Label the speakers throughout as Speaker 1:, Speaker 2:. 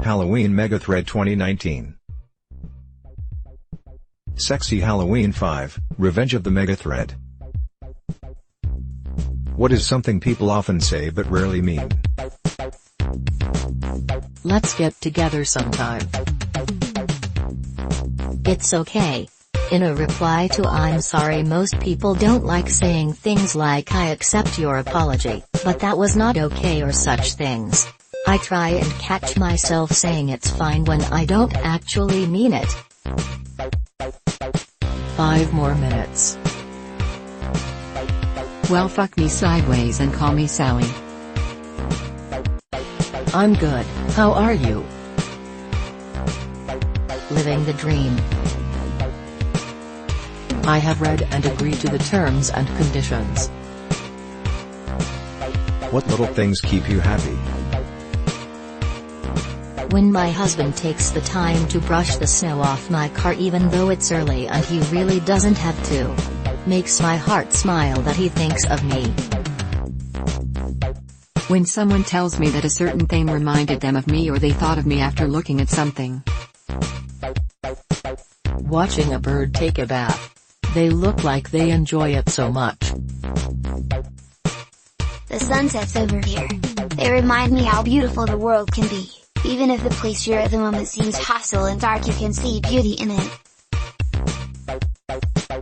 Speaker 1: Halloween Megathread 2019. Sexy Halloween 5, Revenge of the Megathread. What is something people often say but rarely mean?
Speaker 2: Let's get together sometime.
Speaker 3: It's okay. In a reply to I'm sorry, most people don't like saying things like I accept your apology, but that was not okay or such things. I try and catch myself saying it's fine when I don't actually mean it.
Speaker 2: 5 more minutes.
Speaker 4: Well, fuck me sideways and call me Sally.
Speaker 2: I'm good, how are you?
Speaker 3: Living the dream.
Speaker 2: I have read and agreed to the terms and conditions.
Speaker 1: What little things keep you happy?
Speaker 3: When my husband takes the time to brush the snow off my car even though it's early and he really doesn't have to. Makes my heart smile that he thinks of me.
Speaker 4: When someone tells me that a certain thing reminded them of me or they thought of me after looking at something.
Speaker 2: Watching a bird take a bath. They look like they enjoy it so much.
Speaker 5: The sunsets over here. They remind me how beautiful the world can be. Even if the place you're at the moment seems hostile and dark, you can see beauty in it.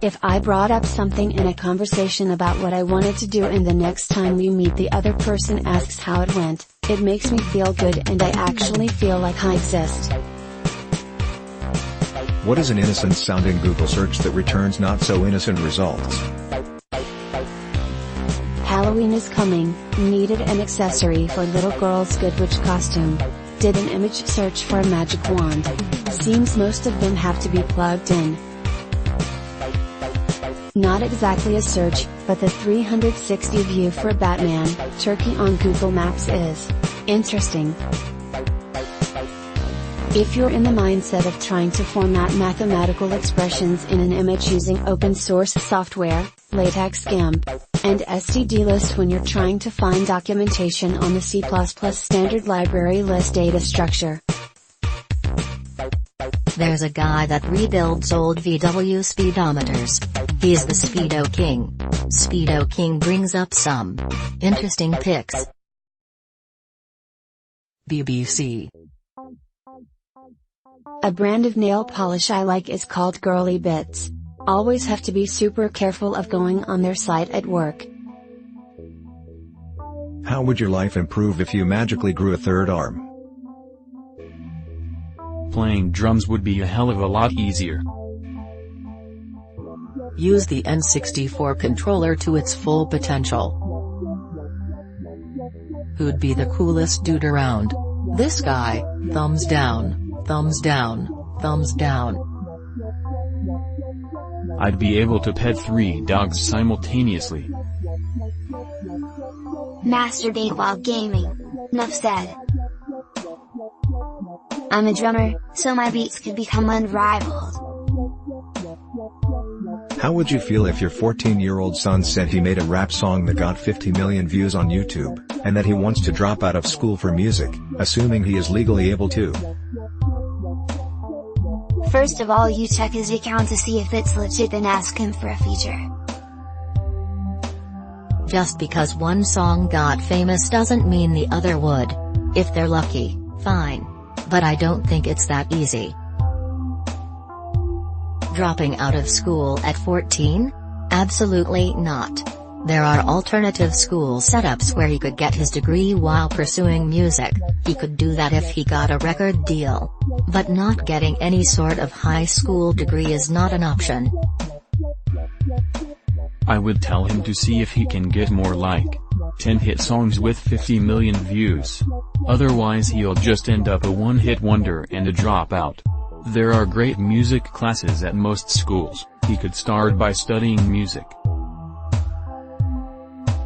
Speaker 6: If I brought up something in a conversation about what I wanted to do and the next time we meet the other person asks how it went, it makes me feel good and I actually feel like I exist.
Speaker 1: What is an innocent sounding Google search that returns not so innocent results?
Speaker 6: Halloween is coming, needed an accessory for little girl's good witch costume. Did an image search for a magic wand. Seems most of them have to be plugged in. Not exactly a search, but the 360 view for Batman, Turkey on Google Maps is interesting. If you're in the mindset of trying to format mathematical expressions in an image using open source software, LaTeX GIMP, and stdlist when you're trying to find documentation on the C++ standard library list data structure.
Speaker 3: There's a guy that rebuilds old VW speedometers. He's the Speedo King. Speedo King brings up some interesting pics.
Speaker 2: BBC.
Speaker 6: A brand of nail polish I like is called Girly Bits. Always have to be super careful of going on their site at work.
Speaker 1: How would your life improve if you magically grew a third arm?
Speaker 7: Playing drums would be a hell of a lot easier.
Speaker 2: Use the N64 controller to its full potential. Who'd be the coolest dude around? This guy, thumbs down, thumbs down, thumbs down.
Speaker 7: I'd be able to pet 3 dogs simultaneously.
Speaker 5: Masturbate while gaming. Enough said. I'm a drummer, so my beats could become unrivaled.
Speaker 1: How would you feel if your 14-year-old son said he made a rap song that got 50 million views on YouTube, and that he wants to drop out of school for music, assuming he is legally able to?
Speaker 5: First of all, you check his account to see if it's legit, then ask him for a feature.
Speaker 3: Just because one song got famous doesn't mean the other would. If they're lucky, fine. But I don't think it's that easy. Dropping out of school at 14? Absolutely not. There are alternative school setups where he could get his degree while pursuing music. He could do that if he got a record deal. But not getting any sort of high school degree is not an option.
Speaker 7: I would tell him to see if he can get more like 10 hit songs with 50 million views. Otherwise he'll just end up a one-hit wonder and a dropout. There are great music classes at most schools. He could start by studying music.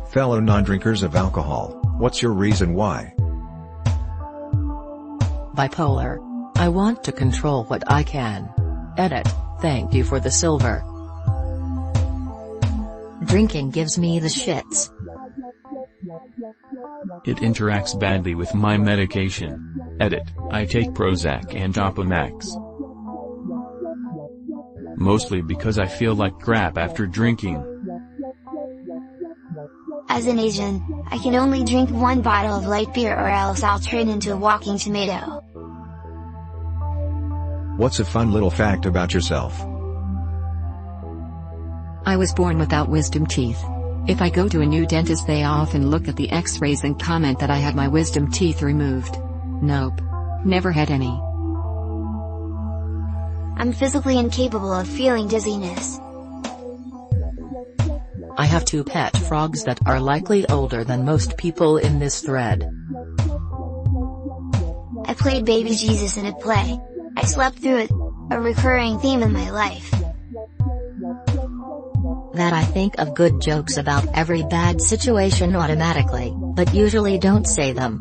Speaker 1: Fellow non-drinkers of alcohol, what's your reason why?
Speaker 2: Bipolar. I want to control what I can. Edit, thank you for the silver.
Speaker 3: Drinking gives me the shits.
Speaker 7: It interacts badly with my medication. Edit, I take Prozac and Opamax. Mostly because I feel like crap after drinking.
Speaker 5: As an Asian, I can only drink one bottle of light beer or else I'll turn into a walking tomato.
Speaker 1: What's a fun little fact about yourself?
Speaker 4: I was born without wisdom teeth. If I go to a new dentist, they often look at the x-rays and comment that I had my wisdom teeth removed. Nope. Never had any.
Speaker 5: I'm physically incapable of feeling dizziness.
Speaker 2: I have 2 pet frogs that are likely older than most people in this thread.
Speaker 5: I played Baby Jesus in a play. I slept through it, a recurring theme in my life.
Speaker 3: That I think of good jokes about every bad situation automatically, but usually don't say them.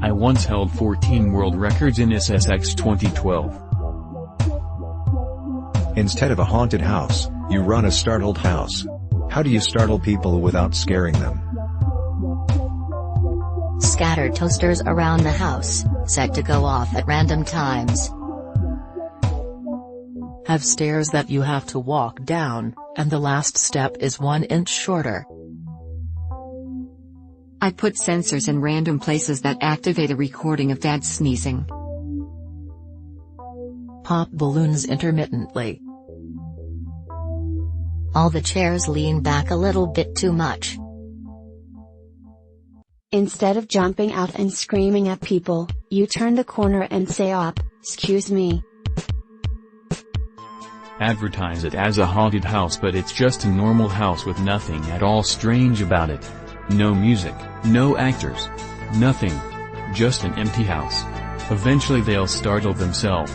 Speaker 7: I once held 14 world records in SSX 2012.
Speaker 1: Instead of a haunted house, you run a startled house. How do you startle people without scaring them?
Speaker 3: Scatter toasters around the house, set to go off at random times.
Speaker 2: Have stairs that you have to walk down, and the last step is 1 inch shorter.
Speaker 4: I put sensors in random places that activate a recording of Dad sneezing.
Speaker 2: Pop balloons intermittently.
Speaker 3: All the chairs lean back a little bit too much.
Speaker 6: Instead of jumping out and screaming at people, you turn the corner and say "Excuse me."
Speaker 7: Advertise it as a haunted house, but it's just a normal house with nothing at all strange about it. No music, no actors. Nothing. Just an empty house. Eventually they'll startle themselves.